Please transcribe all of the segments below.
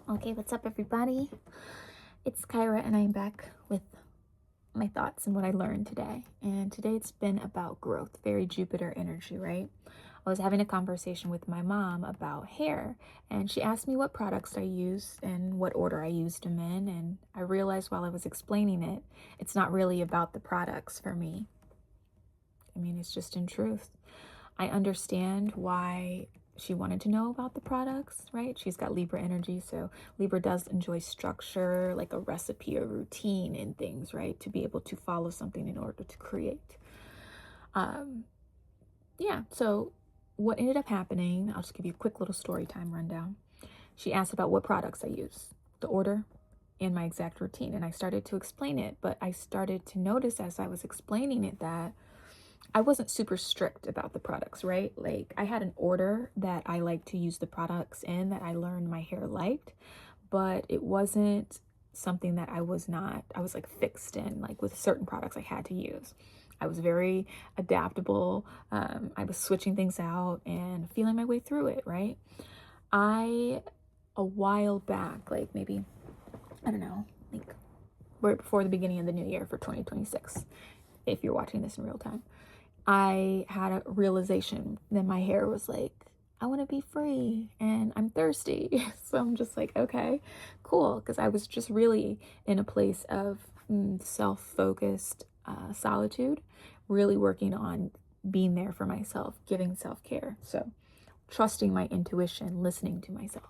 Okay, what's up, everybody? It's Kyra, and I'm back with my thoughts and what I learned today. And today it's been about growth, very Jupiter energy, right? I was having a conversation with my mom about hair, and she asked me what products I used and what order I used them in. And I realized while I was explaining it, it's not really about the products for me. I mean, it's just in truth. I understand why she wanted to know about the products, right? She's got Libra energy, so Libra does enjoy structure, like a recipe or routine in things, right? To be able to follow something in order to create. Um, yeah, so what ended up happening, I'll just give you a quick little story time rundown. She asked about what products I use, the order, and my exact routine. And I started to explain it, but I started to notice as I was explaining it that I wasn't super strict about the products, right? Like I had an order that I like to use the products in that I learned my hair liked, but it wasn't something that I was like fixed in, like with certain products I had to use. I was very adaptable. I was switching things out and feeling my way through it, right? A while back, like maybe, I don't know, like right before the beginning of the new year for 2026, if you're watching this in real time, I had a realization that my hair was like, I want to be free and I'm thirsty. So I'm just like, okay, cool. Because I was just really in a place of self focused solitude, really working on being there for myself, giving self care. So trusting my intuition, listening to myself.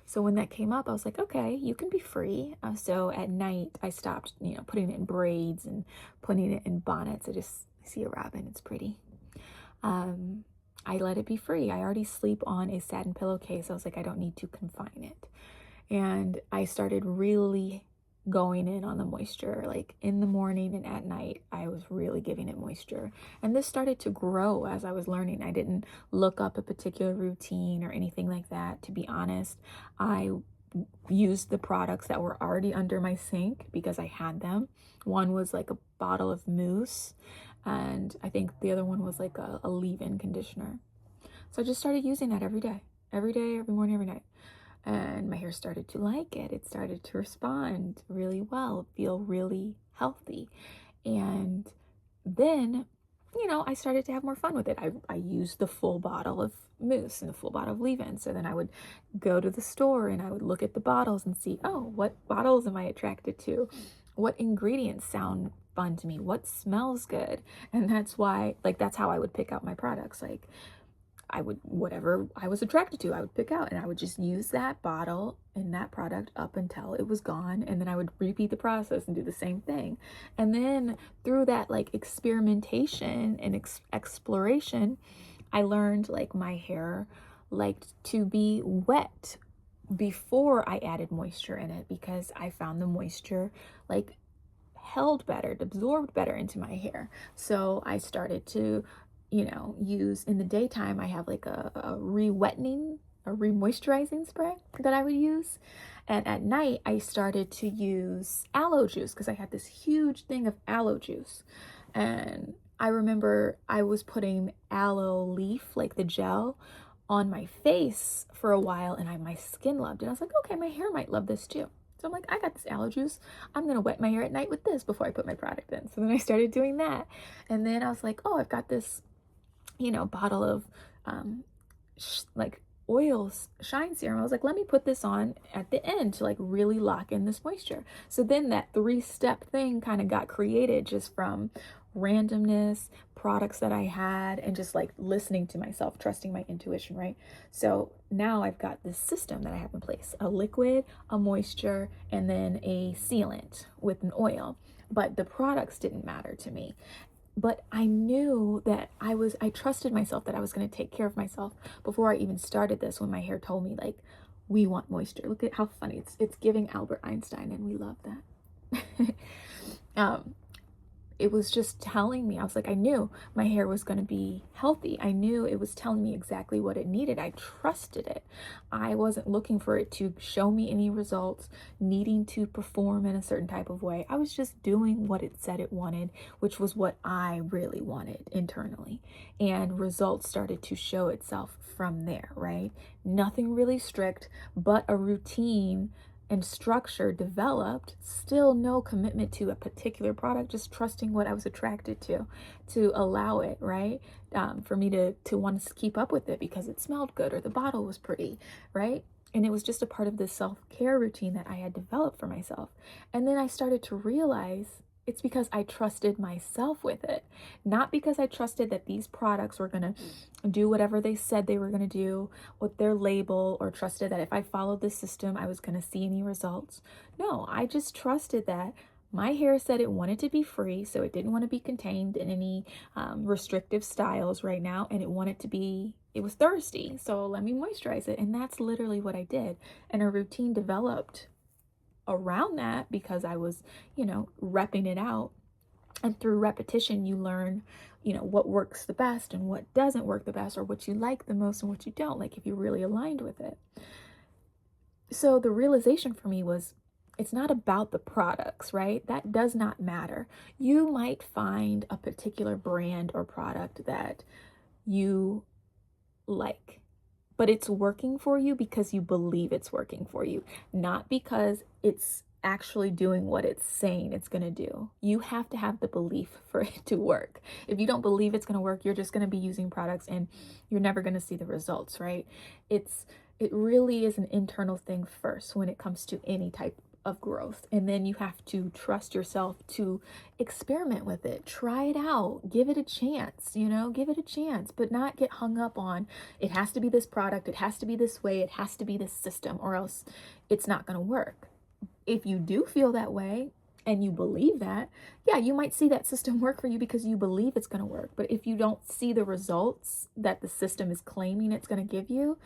So when that came up, I was like, okay, you can be free. So at night, I stopped, putting it in braids and putting it in bonnets. I just see a robin. It's pretty. Um, I let it be free. I already sleep on a satin pillowcase. I was like, I don't need to confine it. And I started really going in on the moisture, like in the morning and at night. I was really giving it moisture, and this started to grow as I was learning. I didn't look up a particular routine or anything like that, to be honest. I used the products that were already under my sink because I had them. One was like a bottle of mousse, and I think the other one was like a leave-in conditioner. So I just started using that every day, every morning, every night. And my hair started to like it. It started to respond really well, feel really healthy. And then, I started to have more fun with it. I used the full bottle of mousse and the full bottle of leave-in. So then I would go to the store and I would look at the bottles and see, oh, what bottles am I attracted to? What ingredients sound fun to me? What smells good? And that's why, like, that's how I would pick out my products. Like, I would, whatever I was attracted to, I would pick out, and I would just use that bottle and that product up until it was gone. And then I would repeat the process and do the same thing. And then through that like experimentation and exploration, I learned like my hair liked to be wet before I added moisture in it, because I found the moisture like held better, absorbed better into my hair. So I started to, use in the daytime. I have like a re-wettening, a re-moisturizing spray that I would use. And at night, I started to use aloe juice because I had this huge thing of aloe juice. And I remember I was putting aloe leaf, like the gel, on my face for a while, and my skin loved it. I was like, okay, my hair might love this too. So I'm like, I got this aloe juice. I'm going to wet my hair at night with this before I put my product in. So then I started doing that. And then I was like, oh, I've got this, bottle of like oils shine serum. I was like, let me put this on at the end to like really lock in this moisture. So then that 3-step thing kind of got created just from randomness, products that I had, and just like listening to myself, trusting my intuition, right? So now I've got this system that I have in place: a liquid, a moisture, and then a sealant with an oil. But the products didn't matter to me. But I knew that I trusted myself that I was going to take care of myself before I even started this, when my hair told me, like, we want moisture. Look at how funny. It's giving Albert Einstein, and we love that. um, it was just telling me, I was like, I knew my hair was going to be healthy. I knew it was telling me exactly what it needed. I trusted it. I wasn't looking for it to show me any results, needing to perform in a certain type of way. I was just doing what it said it wanted, which was what I really wanted internally. And results started to show itself from there, right? Nothing really strict, but a routine and structure developed, still no commitment to a particular product, just trusting what I was attracted to allow it, right? For me to want to keep up with it because it smelled good or the bottle was pretty, right? And it was just a part of this self-care routine that I had developed for myself. And then I started to realize it's because I trusted myself with it, not because I trusted that these products were going to do whatever they said they were going to do with their label, or trusted that if I followed this system, I was going to see any results. No, I just trusted that my hair said it wanted to be free, so it didn't want to be contained in any restrictive styles right now, and it was thirsty, so let me moisturize it. And that's literally what I did. And a routine developed around that because I was, repping it out. And through repetition, you learn, what works the best and what doesn't work the best, or what you like the most and what you don't like, if you're really aligned with it. So the realization for me was, it's not about the products, right? That does not matter. You might find a particular brand or product that you like, but it's working for you because you believe it's working for you, not because it's actually doing what it's saying it's going to do. You have to have the belief for it to work. If you don't believe it's going to work, you're just going to be using products and you're never going to see the results, right? It really is an internal thing first when it comes to any type of growth. And then you have to trust yourself to experiment with it, try it out, give it a chance, give it a chance, but not get hung up on it has to be this product, it has to be this way, it has to be this system, or else it's not going to work. If you do feel that way and you believe that, yeah, you might see that system work for you because you believe it's going to work. But if you don't see the results that the system is claiming it's going to give you,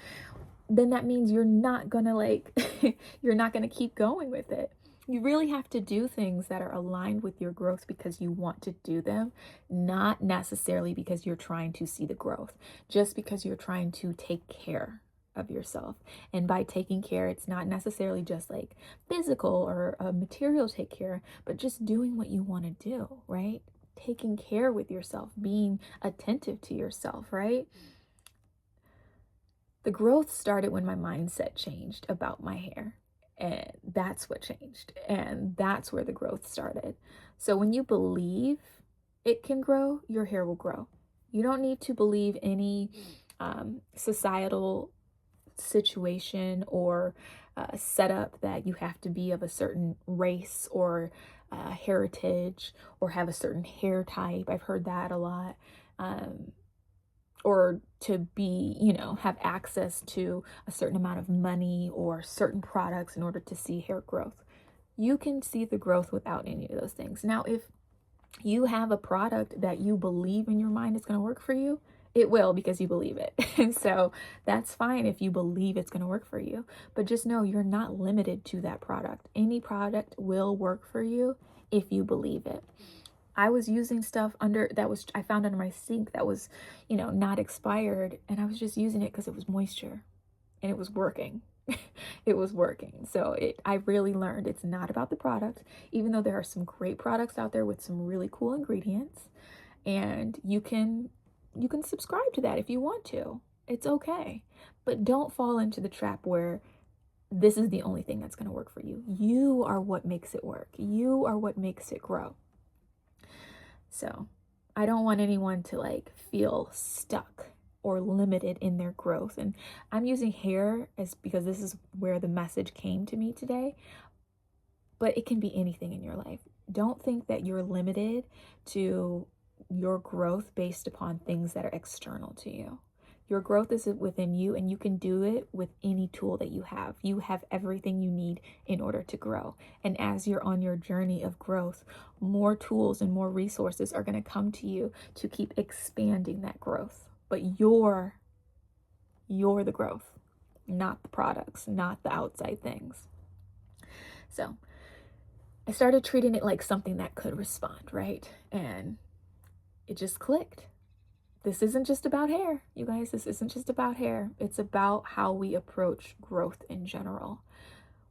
then that means you're not gonna you're not gonna keep going with it. You really have to do things that are aligned with your growth because you want to do them, not necessarily because you're trying to see the growth, just because you're trying to take care of yourself. And by taking care, it's not necessarily just like physical or material take care, but just doing what you want to do, right? Taking care with yourself, being attentive to yourself, right? The growth started when my mindset changed about my hair. And that's what changed. And that's where the growth started. So when you believe it can grow, your hair will grow. You don't need to believe any societal situation or setup that you have to be of a certain race or heritage or have a certain hair type. I've heard that a lot. Or to be, have access to a certain amount of money or certain products in order to see hair growth. You can see the growth without any of those things. Now, if you have a product that you believe in your mind is going to work for you, it will, because you believe it. And so that's fine if you believe it's going to work for you. But just know you're not limited to that product. Any product will work for you if you believe it. I was using stuff I found under my sink that was, not expired, and I was just using it because it was moisture and it was working. It was working. So I really learned it's not about the product, even though there are some great products out there with some really cool ingredients, and you can subscribe to that if you want to. It's okay. But don't fall into the trap where this is the only thing that's going to work for you. You are what makes it work. You are what makes it grow. So I don't want anyone to feel stuck or limited in their growth. And I'm using hair because this is where the message came to me today, but it can be anything in your life. Don't think that you're limited to your growth based upon things that are external to you. Your growth is within you, and you can do it with any tool that you have. You have everything you need in order to grow. And as you're on your journey of growth, more tools and more resources are going to come to you to keep expanding that growth. But you're the growth, not the products, not the outside things. So I started treating it like something that could respond, right? And it just clicked. This isn't just about hair, you guys. This isn't just about hair. It's about how we approach growth in general.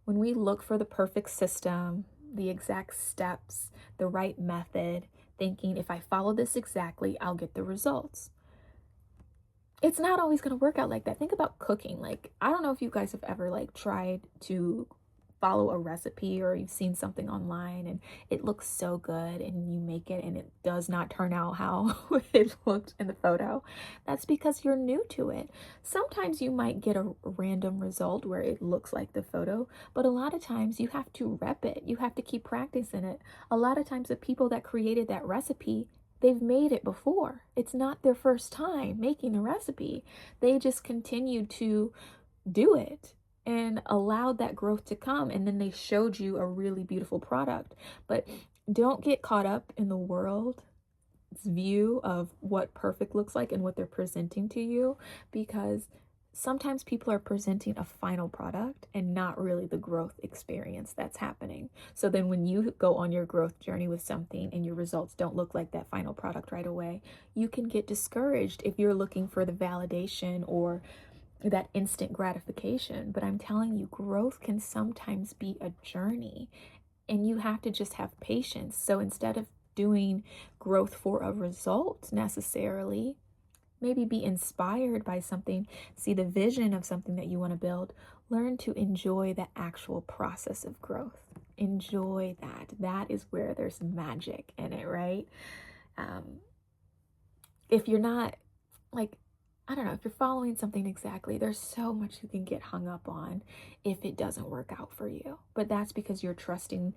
When we look for the perfect system, the exact steps, the right method, thinking if I follow this exactly, I'll get the results. It's not always going to work out like that. Think about cooking. Like, I don't know if you guys have ever like tried to follow a recipe, or you've seen something online and it looks so good and you make it and it does not turn out how it looked in the photo. That's because you're new to it. Sometimes you might get a random result where it looks like the photo, but a lot of times you have to rep it. You have to keep practicing it. A lot of times the people that created that recipe, they've made it before. It's not their first time making the recipe. They just continued to do it and allowed that growth to come, and then they showed you a really beautiful product. But don't get caught up in the world's view of what perfect looks like and what they're presenting to you, because sometimes people are presenting a final product and not really the growth experience that's happening. So then when you go on your growth journey with something and your results don't look like that final product right away, you can get discouraged if you're looking for the validation or that instant gratification. But I'm telling you, growth can sometimes be a journey, and you have to just have patience. So instead of doing growth for a result necessarily, maybe be inspired by something, see the vision of something that you want to build, learn to enjoy the actual process of growth. Enjoy that. That is where there's magic in it, right? If you're not like, I don't know, if you're following something exactly, there's so much you can get hung up on if it doesn't work out for you. But that's because you're trusting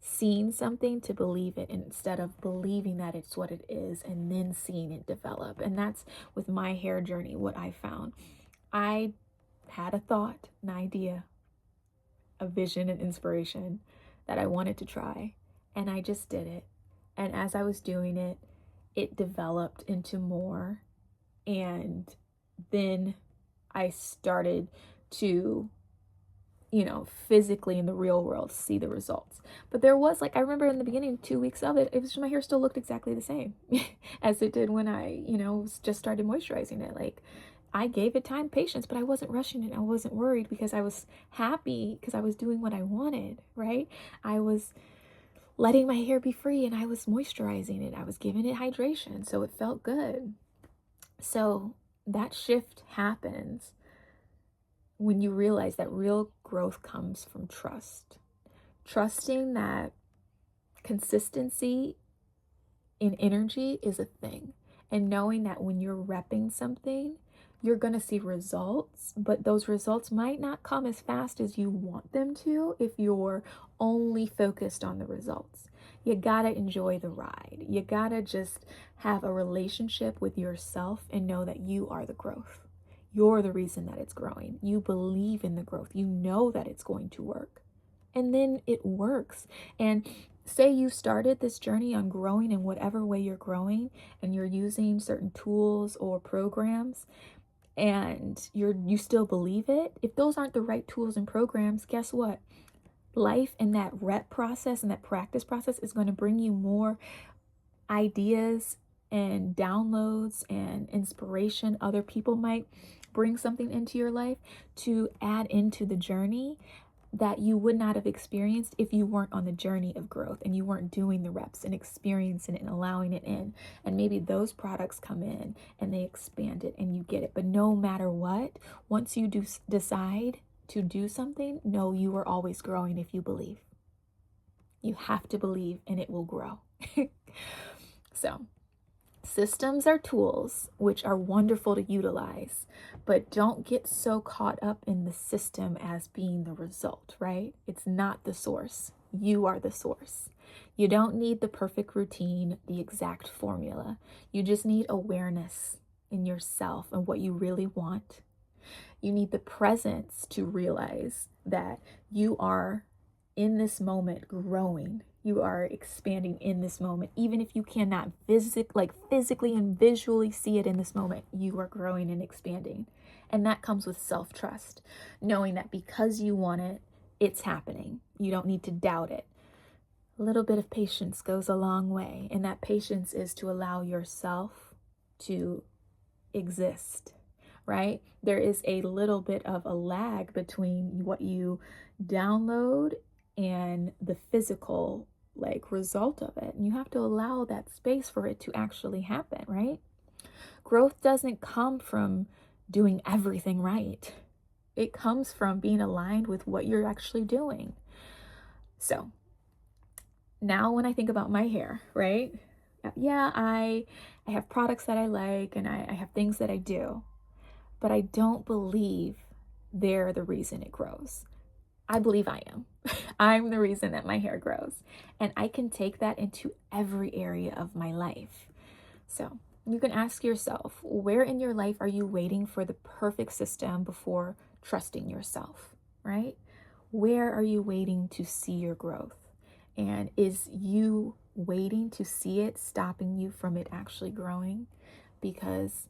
seeing something to believe it instead of believing that it's what it is and then seeing it develop. And that's with my hair journey, what I found. I had a thought, an idea, a vision, and inspiration that I wanted to try, and I just did it. And as I was doing it, it developed into more. And then I started to, physically in the real world see the results. But there was like, I remember in the beginning, 2 weeks of it, was my hair still looked exactly the same as it did when I, just started moisturizing it. Like, I gave it time, patience, but I wasn't rushing it. I wasn't worried because I was happy because I was doing what I wanted, right? I was letting my hair be free and I was moisturizing it. I was giving it hydration, so it felt good. So that shift happens when you realize that real growth comes from trust. Trusting that consistency in energy is a thing. And knowing that when you're repping something, you're going to see results, but those results might not come as fast as you want them to if you're only focused on the results. You gotta enjoy the ride. You gotta just have a relationship with yourself and know that you are the growth. You're the reason that it's growing. You believe in the growth. You know that it's going to work. And then it works. And say you started this journey on growing in whatever way you're growing, and you're using certain tools or programs, and you still believe it. If those aren't the right tools and programs, guess what? Life and that rep process and that practice process is going to bring you more ideas and downloads and inspiration. Other people might bring something into your life to add into the journey that you would not have experienced if you weren't on the journey of growth and you weren't doing the reps and experiencing it and allowing it in. And maybe those products come in and they expand it and you get it. But no matter what, once you do decide to do something, know you are always growing if you believe. You have to believe and it will grow. So, systems are tools which are wonderful to utilize, but don't get so caught up in the system as being the result, right? It's not the source. You are the source. You don't need the perfect routine, the exact formula. You just need awareness in yourself and what you really want. You need the presence to realize that you are in this moment growing. You are expanding in this moment. Even if you cannot physically and visually see it in this moment, you are growing and expanding. And that comes with self-trust, knowing that because you want it, it's happening. You don't need to doubt it. A little bit of patience goes a long way, and that patience is to allow yourself to exist, right? There is a little bit of a lag between what you download and the physical like result of it. And you have to allow that space for it to actually happen, right? Growth doesn't come from doing everything right. It comes from being aligned with what you're actually doing. So now when I think about my hair, right? Yeah, I have products that I like and I have things that I do, but I don't believe they're the reason it grows. I believe I am. I'm the reason that my hair grows. And I can take that into every area of my life. So you can ask yourself, where in your life are you waiting for the perfect system before trusting yourself, right? Where are you waiting to see your growth? And is you waiting to see it stopping you from it actually growing? Because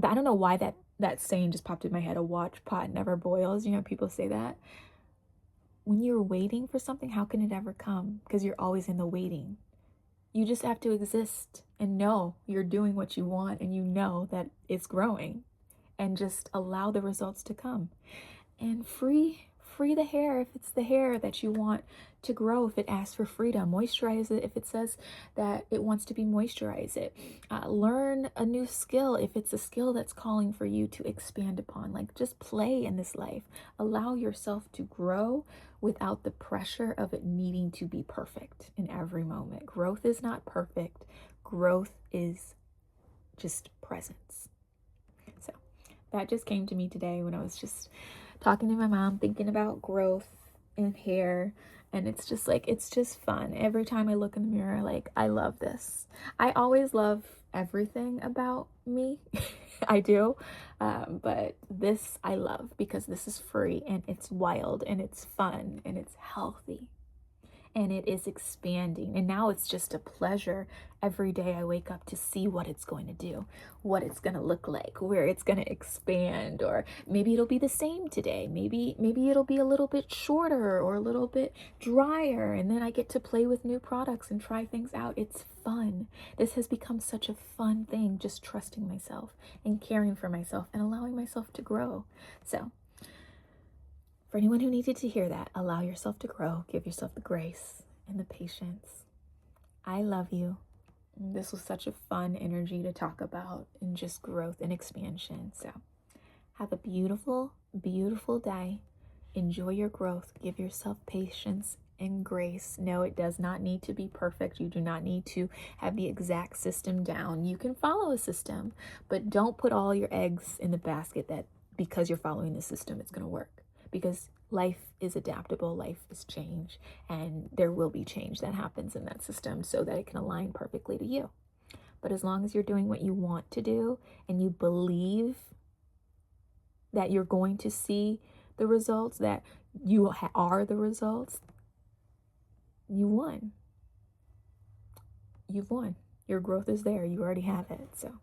I don't know why that saying just popped in my head, a watch pot never boils. You know, people say that. When you're waiting for something, how can it ever come? Because you're always in the waiting. You just have to exist and know you're doing what you want and you know that it's growing, and just allow the results to come. And free the hair if it's the hair that you want to grow, if it asks for freedom. Moisturize it if it says that it wants to be moisturized. It learn a new skill if it's a skill that's calling for you to expand upon. Like, just play in this life. Allow yourself to grow without the pressure of it needing to be perfect in every moment. Growth is not perfect. Growth is just presence. So that just came to me today when I was just talking to my mom, thinking about growth and hair. And it's just like, it's just fun. Every time I look in the mirror, like, I love this. I always love everything about me. I do. But this I love because this is free and it's wild and it's fun and it's healthy. And it is expanding. And now it's just a pleasure every day I wake up to see what it's going to do, what it's going to look like, where it's going to expand. Or maybe it'll be the same today. Maybe it'll be a little bit shorter or a little bit drier. And then I get to play with new products and try things out. It's fun. This has become such a fun thing, just trusting myself and caring for myself and allowing myself to grow. So for anyone who needed to hear that, allow yourself to grow. Give yourself the grace and the patience. I love you. This was such a fun energy to talk about, and just growth and expansion. So have a beautiful, beautiful day. Enjoy your growth. Give yourself patience and grace. No, it does not need to be perfect. You do not need to have the exact system down. You can follow a system, but don't put all your eggs in the basket that because you're following the system, it's going to work. Because life is adaptable, life is change, and there will be change that happens in that system so that it can align perfectly to you. But as long as you're doing what you want to do and you believe that you're going to see the results, that you are the results, you won. You've won. Your growth is there. You already have it. So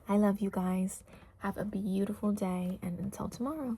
I love you guys. Have a beautiful day, and until tomorrow.